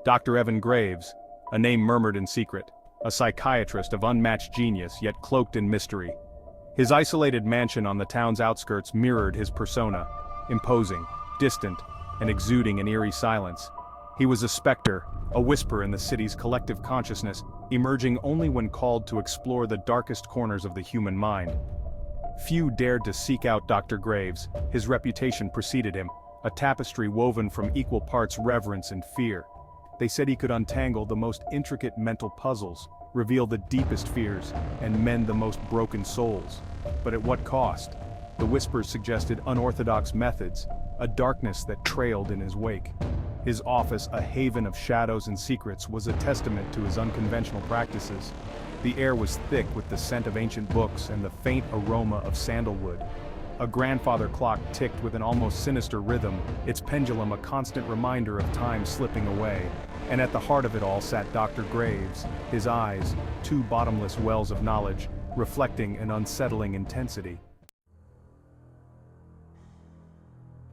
Dr. Evan Graves, a name murmured in secret, a psychiatrist of unmatched genius yet cloaked in mystery. His isolated mansion on the town's outskirts mirrored his persona, imposing, distant, and exuding an eerie silence. He was a specter, a whisper in the city's collective consciousness, emerging only when called to explore the darkest corners of the human mind. Few dared to seek out Dr. Graves. His reputation preceded him, a tapestry woven from equal parts reverence and fear. They said he could untangle the most intricate mental puzzles, reveal the deepest fears, and mend the most broken souls. But at what cost? The whispers suggested unorthodox methods, a darkness that trailed in his wake. His office, a haven of shadows and secrets, was a testament to his unconventional practices. The air was thick with the scent of ancient books and the faint aroma of sandalwood. A grandfather clock ticked with an almost sinister rhythm, its pendulum a constant reminder of time slipping away. And at the heart of it all sat Dr. Graves, his eyes, two bottomless wells of knowledge, reflecting an unsettling intensity.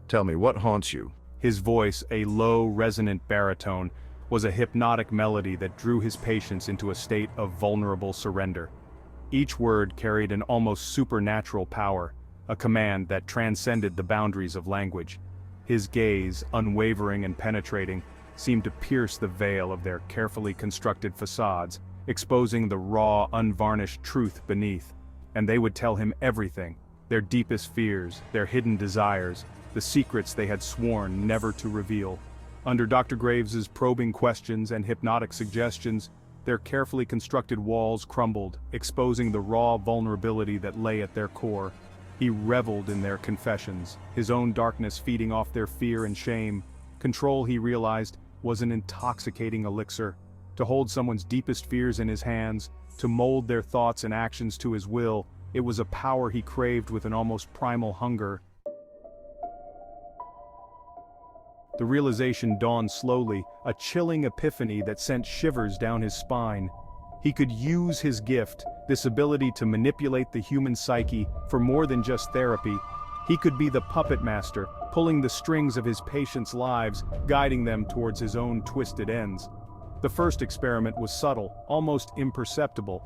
Tell me, what haunts you? His voice, a low, resonant baritone, was a hypnotic melody that drew his patients into a state of vulnerable surrender. Each word carried an almost supernatural power, a command that transcended the boundaries of language. His gaze, unwavering and penetrating, seemed to pierce the veil of their carefully constructed facades, exposing the raw, unvarnished truth beneath. And they would tell him everything, their deepest fears, their hidden desires, the secrets they had sworn never to reveal. Under Dr. Graves's probing questions and hypnotic suggestions, their carefully constructed walls crumbled, exposing the raw vulnerability that lay at their core. He reveled in their confessions, his own darkness feeding off their fear and shame. Control, he realized, was an intoxicating elixir. To hold someone's deepest fears in his hands, to mold their thoughts and actions to his will, it was a power he craved with an almost primal hunger. The realization dawned slowly, a chilling epiphany that sent shivers down his spine. He could use his gift, this ability to manipulate the human psyche, for more than just therapy. He could be the puppet master, pulling the strings of his patients' lives, guiding them towards his own twisted ends. The first experiment was subtle, almost imperceptible.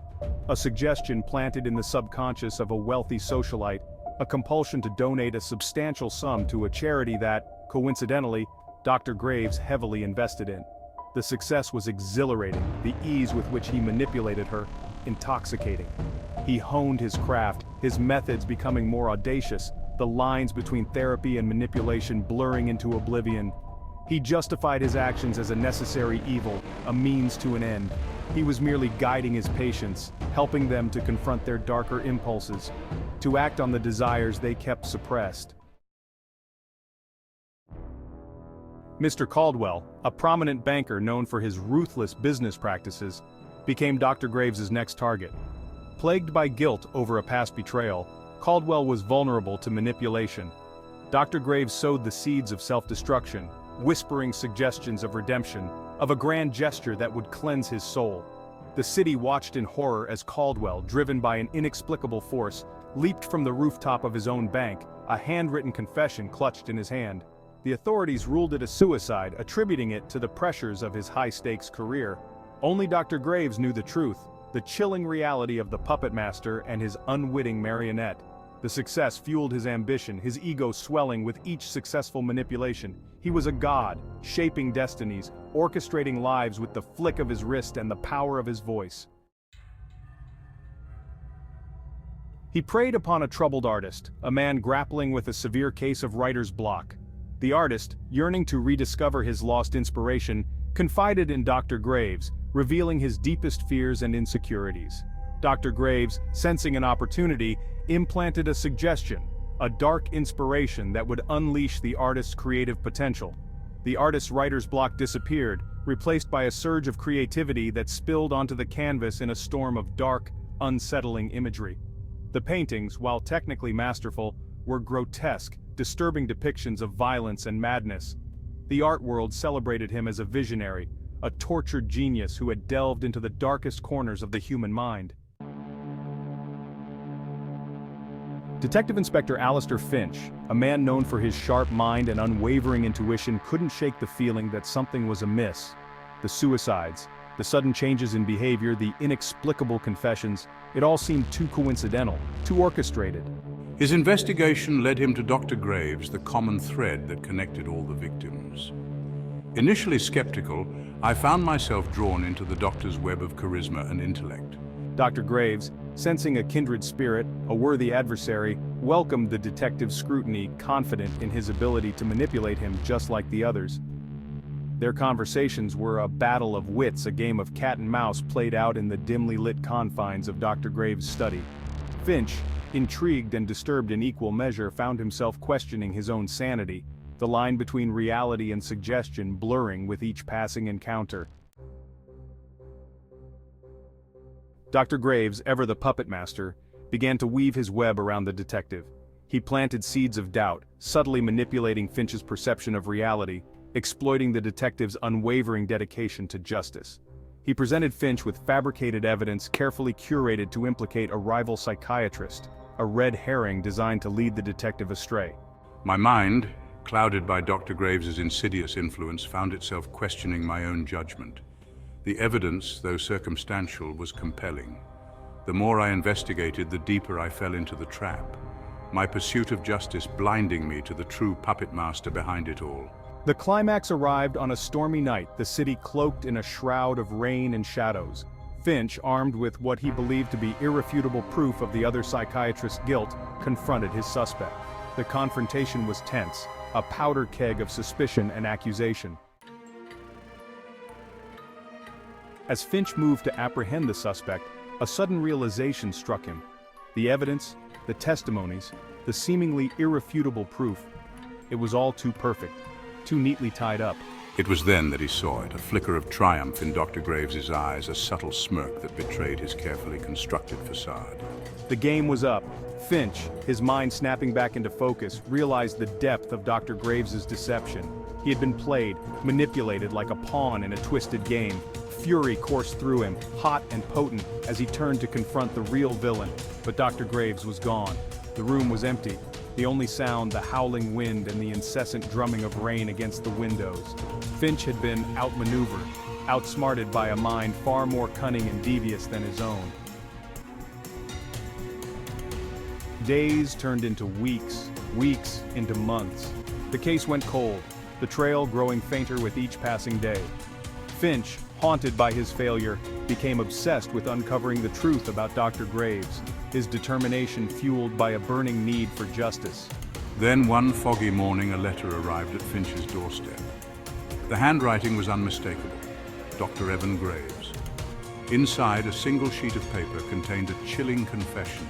A suggestion planted in the subconscious of a wealthy socialite, a compulsion to donate a substantial sum to a charity that, coincidentally, Dr. Graves heavily invested in. The success was exhilarating, the ease with which he manipulated her, intoxicating. He honed his craft, his methods becoming more audacious, the lines between therapy and manipulation blurring into oblivion. He justified his actions as a necessary evil, a means to an end. He was merely guiding his patients, helping them to confront their darker impulses, to act on the desires they kept suppressed. Mr. Caldwell, a prominent banker known for his ruthless business practices, became Dr. Graves's next target. Plagued by guilt over a past betrayal, Caldwell was vulnerable to manipulation. Dr. Graves sowed the seeds of self-destruction, whispering suggestions of redemption, of a grand gesture that would cleanse his soul. The city watched in horror as Caldwell, driven by an inexplicable force, leaped from the rooftop of his own bank, a handwritten confession clutched in his hand. The authorities ruled it a suicide, attributing it to the pressures of his high-stakes career. Only Dr. Graves knew the truth, the chilling reality of the puppet master and his unwitting marionette. The success fueled his ambition, his ego swelling with each successful manipulation. He was a god, shaping destinies, orchestrating lives with the flick of his wrist and the power of his voice. He preyed upon a troubled artist, a man grappling with a severe case of writer's block. The artist, yearning to rediscover his lost inspiration, confided in Dr. Graves, revealing his deepest fears and insecurities. Dr. Graves, sensing an opportunity, implanted a suggestion, a dark inspiration that would unleash the artist's creative potential. The artist's writer's block disappeared, replaced by a surge of creativity that spilled onto the canvas in a storm of dark, unsettling imagery. The paintings, while technically masterful, were grotesque, disturbing depictions of violence and madness. The art world celebrated him as a visionary, a tortured genius who had delved into the darkest corners of the human mind. Detective Inspector Alistair Finch, a man known for his sharp mind and unwavering intuition, couldn't shake the feeling that something was amiss. the suicides, the sudden changes in behavior, the inexplicable confessions, it all seemed too coincidental, too orchestrated. His investigation led him to Dr. Graves, the common thread that connected all the victims. Initially skeptical, I found myself drawn into the doctor's web of charisma and intellect. Dr. Graves, sensing a kindred spirit, a worthy adversary, welcomed the detective's scrutiny, confident in his ability to manipulate him just like the others. Their conversations were a battle of wits, a game of cat and mouse played out in the dimly lit confines of Dr. Graves' study. Finch, intrigued and disturbed in equal measure, found himself questioning his own sanity, the line between reality and suggestion blurring with each passing encounter. Dr. Graves, ever the puppet master, began to weave his web around the detective. He planted seeds of doubt, subtly manipulating Finch's perception of reality, exploiting the detective's unwavering dedication to justice. He presented Finch with fabricated evidence carefully curated to implicate a rival psychiatrist, a red herring designed to lead the detective astray. My mind, clouded by Dr. Graves's insidious influence, found itself questioning my own judgment. The evidence, though circumstantial, was compelling. The more I investigated, the deeper I fell into the trap, my pursuit of justice blinding me to the true puppet master behind it all. The climax arrived on a stormy night, the city cloaked in a shroud of rain and shadows. Finch, armed with what he believed to be irrefutable proof of the other psychiatrist's guilt, confronted his suspect. The confrontation was tense, a powder keg of suspicion and accusation. As Finch moved to apprehend the suspect, a sudden realization struck him. The evidence, the testimonies, the seemingly irrefutable proof, it was all too perfect, too neatly tied up. It was then that he saw it, a flicker of triumph in Dr. Graves's eyes, a subtle smirk that betrayed his carefully constructed facade. The game was up. Finch, his mind snapping back into focus, realized the depth of Dr. Graves's deception. He had been played, manipulated like a pawn in a twisted game. Fury coursed through him, hot and potent, as he turned to confront the real villain. But Dr. Graves was gone. The room was empty. The only sound, the howling wind and the incessant drumming of rain against the windows. Finch had been outmaneuvered, outsmarted by a mind far more cunning and devious than his own. Days turned into weeks, weeks into months. The case went cold, the trail growing fainter with each passing day. Finch, haunted by his failure, became obsessed with uncovering the truth about Dr. Graves, his determination fueled by a burning need for justice. Then one foggy morning a letter arrived at Finch's doorstep. The handwriting was unmistakable. Dr. Evan Graves. Inside, a single sheet of paper contained a chilling confession,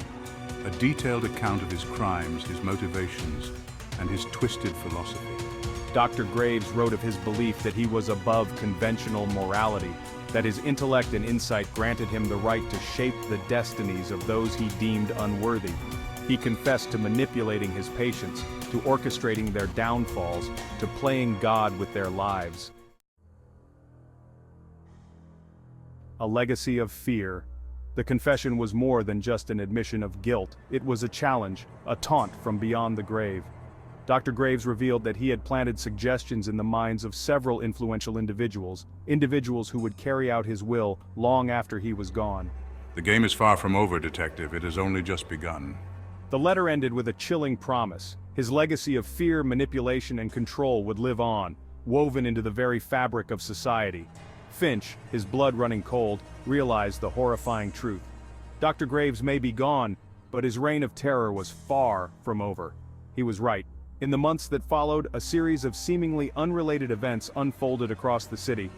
a detailed account of his crimes, his motivations, and his twisted philosophy. Dr. Graves wrote of his belief that he was above conventional morality, that his intellect and insight granted him the right to shape the destinies of those he deemed unworthy. He confessed to manipulating his patients, to orchestrating their downfalls, to playing God with their lives. A legacy of fear. The confession was more than just an admission of guilt. It was a challenge, a taunt from beyond the grave. Dr. Graves revealed that he had planted suggestions in the minds of several influential individuals who would carry out his will long after he was gone. The game is far from over, Detective. It has only just begun. The letter ended with a chilling promise. His legacy of fear, manipulation, and control would live on, woven into the very fabric of society. Finch, his blood running cold, realized the horrifying truth. Dr. Graves may be gone, but his reign of terror was far from over. He was right. In the months that followed, a series of seemingly unrelated events unfolded across the city.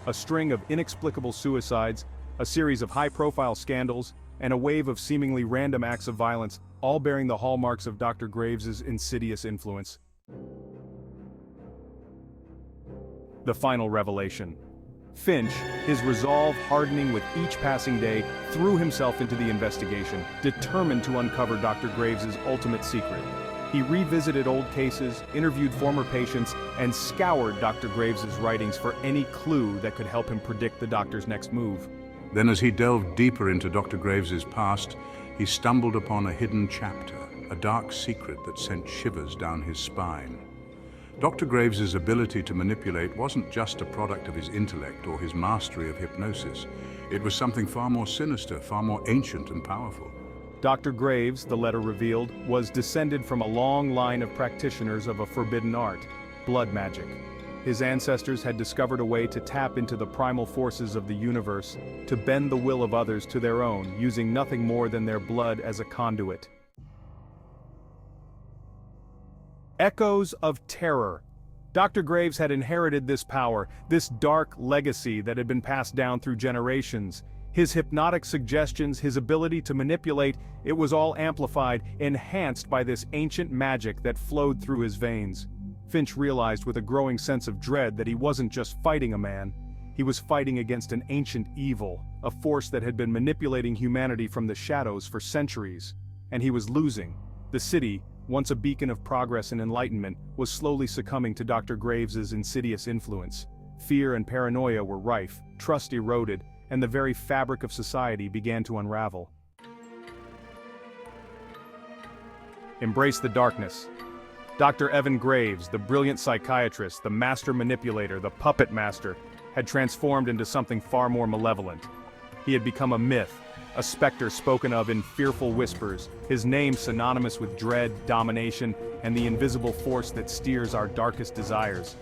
A string of inexplicable suicides, a series of high-profile scandals, and a wave of seemingly random acts of violence, all bearing the hallmarks of Dr. Graves's insidious influence. The final revelation. Finch, his resolve hardening with each passing day, threw himself into the investigation, determined to uncover Dr. Graves's ultimate secret. He revisited old cases, interviewed former patients, and scoured Dr. Graves's writings for any clue that could help him predict the doctor's next move. Then as he delved deeper into Dr. Graves's past, he stumbled upon a hidden chapter, a dark secret that sent shivers down his spine. Dr. Graves's ability to manipulate wasn't just a product of his intellect or his mastery of hypnosis. It was something far more sinister, far more ancient and powerful. Dr. Graves, the letter revealed, was descended from a long line of practitioners of a forbidden art, blood magic. His ancestors had discovered a way to tap into the primal forces of the universe, to bend the will of others to their own, using nothing more than their blood as a conduit. Echoes of terror. Dr. Graves had inherited this power, this dark legacy that had been passed down through generations. His hypnotic suggestions, his ability to manipulate, it was all amplified, enhanced by this ancient magic that flowed through his veins. Finch realized with a growing sense of dread that he wasn't just fighting a man, he was fighting against an ancient evil, a force that had been manipulating humanity from the shadows for centuries. And he was losing. The city, once a beacon of progress and enlightenment, was slowly succumbing to Dr. Graves's insidious influence. Fear and paranoia were rife, trust eroded, and the very fabric of society began to unravel. Embrace the darkness. Dr. Evan Graves, the brilliant psychiatrist, the master manipulator, the puppet master, had transformed into something far more malevolent. He had become a myth, a specter spoken of in fearful whispers, his name synonymous with dread, domination, and the invisible force that steers our darkest desires.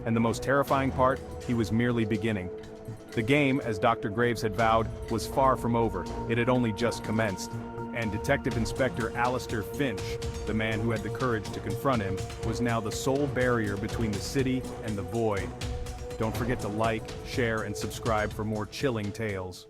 And the most terrifying part, he was merely beginning. The game, as Dr. Graves had vowed, was far from over. It had only just commenced. And Detective Inspector Alistair Finch, the man who had the courage to confront him, was now the sole barrier between the city and the void. Don't forget to like, share, and subscribe for more chilling tales.